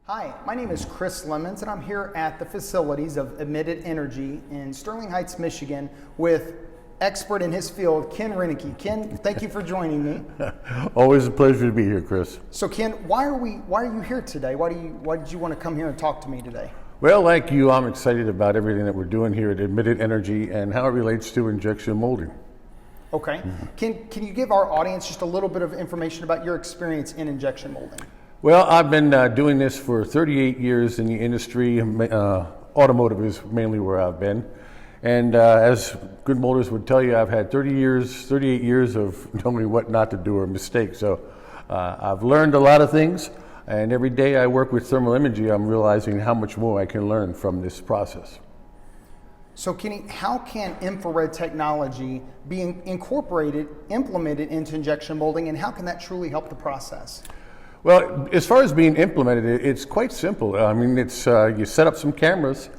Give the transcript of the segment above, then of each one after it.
Hi, my name is Chris Lemmons, and I'm here at the facilities of Emitted Energy in Sterling Heights, Michigan, with expert in his field, Ken Reinecke. Ken, thank you for joining me. Always a pleasure to be here, Chris. So, Ken, why are you here today? Why did you want to come here and talk to me today? Well, like you, I'm excited about everything that we're doing here at Emitted Energy and how it relates to injection molding. Okay. Can you give our audience just a little bit of information about your experience in injection molding? Well, I've been doing this for 38 years in the industry. Automotive is mainly where I've been. And as good molders would tell you, I've had 38 years of knowing what not to do or mistake. So I've learned a lot of things. And every day I work with thermal imaging, I'm realizing how much more I can learn from this process. So Kenny, how can infrared technology be implemented into injection molding, and how can that truly help the process? Well, as far as being implemented, it's quite simple. I mean, it's you set up some cameras,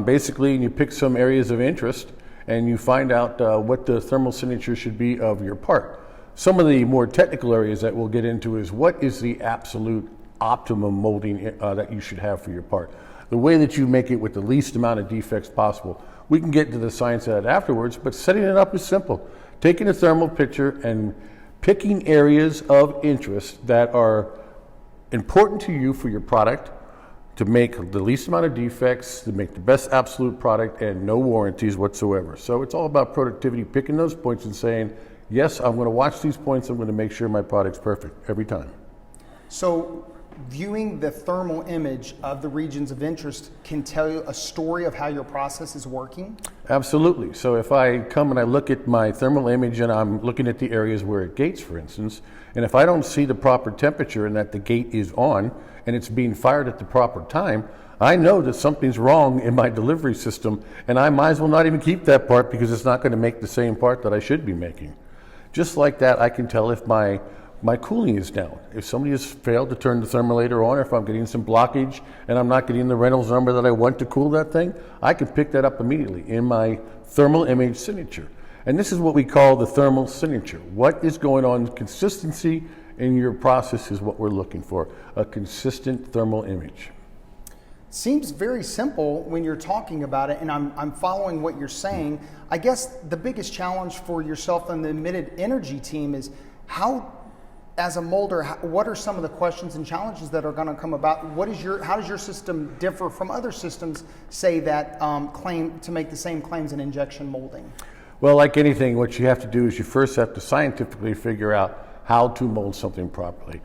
basically, and you pick some areas of interest, and you find out what the thermal signature should be of your part. Some of the more technical areas that we'll get into is what is the absolute optimum molding that you should have for your part. The way that you make it with the least amount of defects possible. We can get into the science of that afterwards, but setting it up is simple. Taking a thermal picture and picking areas of interest that are important to you for your product to make the least amount of defects, to make the best absolute product and no warranties whatsoever. So it's all about productivity, picking those points and saying, yes, I'm going to watch these points, I'm going to make sure my product's perfect every time. So viewing the thermal image of the regions of interest can tell you a story of how your process is working? Absolutely. So if I come and I look at my thermal image and I'm looking at the areas where it gates, for instance, and if I don't see the proper temperature and that the gate is on and it's being fired at the proper time, I know that something's wrong in my delivery system, and I might as well not even keep that part because it's not going to make the same part that I should be making. Just like that, I can tell if my cooling is down. If somebody has failed to turn the thermolator on, or if I'm getting some blockage and I'm not getting the Reynolds number that I want to cool that thing, I can pick that up immediately in my thermal image signature. And this is what we call the thermal signature. What is going on? Consistency in your process is what we're looking for, a consistent thermal image. Seems very simple when you're talking about it, and I'm following what you're saying. I guess the biggest challenge for yourself and the Emitted Energy team is how, as a molder, what are some of the questions and challenges that are going to come about? How does your system differ from other systems, say, that claim to make the same claims in injection molding? Well, like anything, what you have to do is you first have to scientifically figure out how to mold something properly.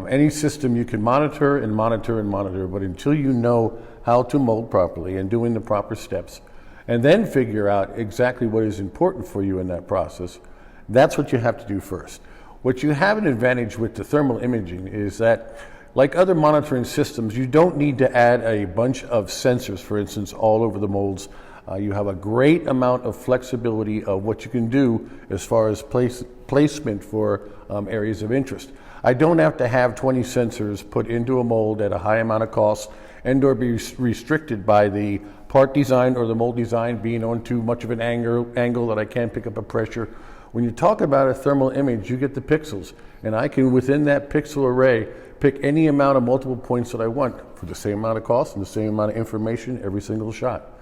Any system you can monitor and monitor and monitor, but until you know how to mold properly and doing the proper steps, and then figure out exactly what is important for you in that process, that's what you have to do first. What you have an advantage with the thermal imaging is that, like other monitoring systems, you don't need to add a bunch of sensors, for instance, all over the molds. You have a great amount of flexibility of what you can do as far as placement for areas of interest. I don't have to have 20 sensors put into a mold at a high amount of cost and or be restricted by the part design or the mold design being on too much of an angle that I can't pick up a pressure. When you talk about a thermal image, you get the pixels, and I can, within that pixel array, pick any amount of multiple points that I want for the same amount of cost and the same amount of information every single shot.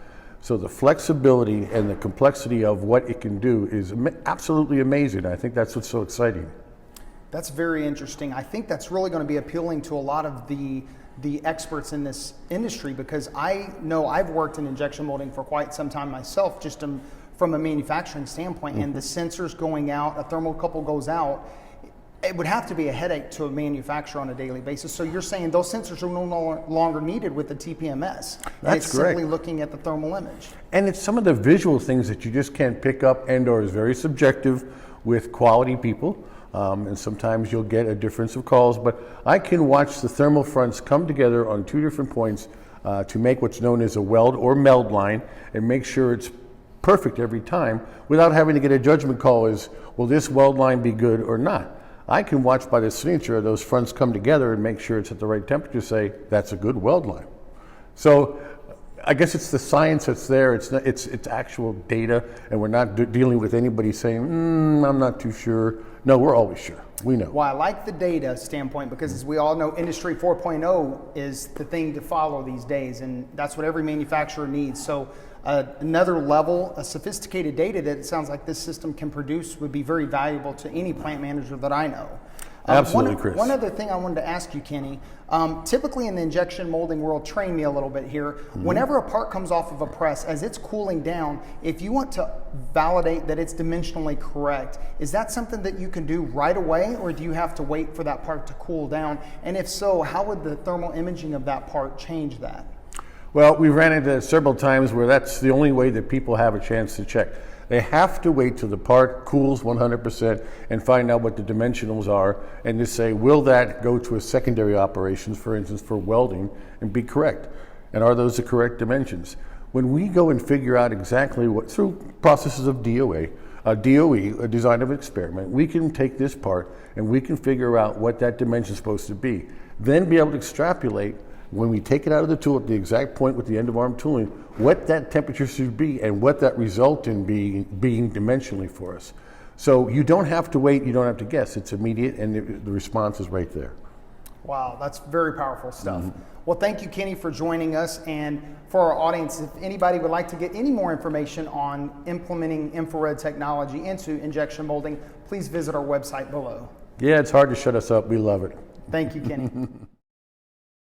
So the flexibility and the complexity of what it can do is absolutely amazing. I think that's what's so exciting. That's very interesting. I think that's really going to be appealing to a lot of the experts in this industry, because I know I've worked in injection molding for quite some time myself, just from a manufacturing standpoint, and the sensors going out, a thermocouple goes out, it would have to be a headache to a manufacturer on a daily basis. So you're saying those sensors are no longer needed with the TPMS. That's correct. Simply looking at the thermal image. And it's some of the visual things that you just can't pick up and or is very subjective with quality people. And sometimes you'll get a difference of calls, but I can watch the thermal fronts come together on two different points to make what's known as a weld or meld line and make sure it's perfect every time without having to get a judgment call as, will this weld line be good or not? I can watch by the signature those fronts come together and make sure it's at the right temperature, say, that's a good weld line. So I guess it's the science that's there, it's actual data, and we're not dealing with anybody saying, I'm not too sure. no, we're always sure. We know. Well, I like the data standpoint because, as we all know, Industry 4.0 is the thing to follow these days, and that's what every manufacturer needs. So another level, a sophisticated data that it sounds like this system can produce would be very valuable to any plant manager that I know. Absolutely, Chris. One other thing I wanted to ask you, Kenny, typically in the injection molding world, train me a little bit here, whenever a part comes off of a press, as it's cooling down, if you want to validate that it's dimensionally correct, is that something that you can do right away, or do you have to wait for that part to cool down? And if so, how would the thermal imaging of that part change that? Well, we ran into several times where that's the only way that people have a chance to check. They have to wait till the part cools 100% and find out what the dimensionals are, and to say, will that go to a secondary operations, for instance, for welding, and be correct? And are those the correct dimensions? When we go and figure out exactly what, through processes of DOE, a design of experiment, we can take this part and we can figure out what that dimension is supposed to be. Then be able to extrapolate, when we take it out of the tool at the exact point with the end of arm tooling, what that temperature should be and what that result in being dimensionally for us. So you don't have to wait, you don't have to guess. It's immediate, and the response is right there. Wow, that's very powerful stuff. Well, thank you, Kenny, for joining us. And for our audience, if anybody would like to get any more information on implementing infrared technology into injection molding, please visit our website below. Yeah, it's hard to shut us up. We love it. Thank you, Kenny.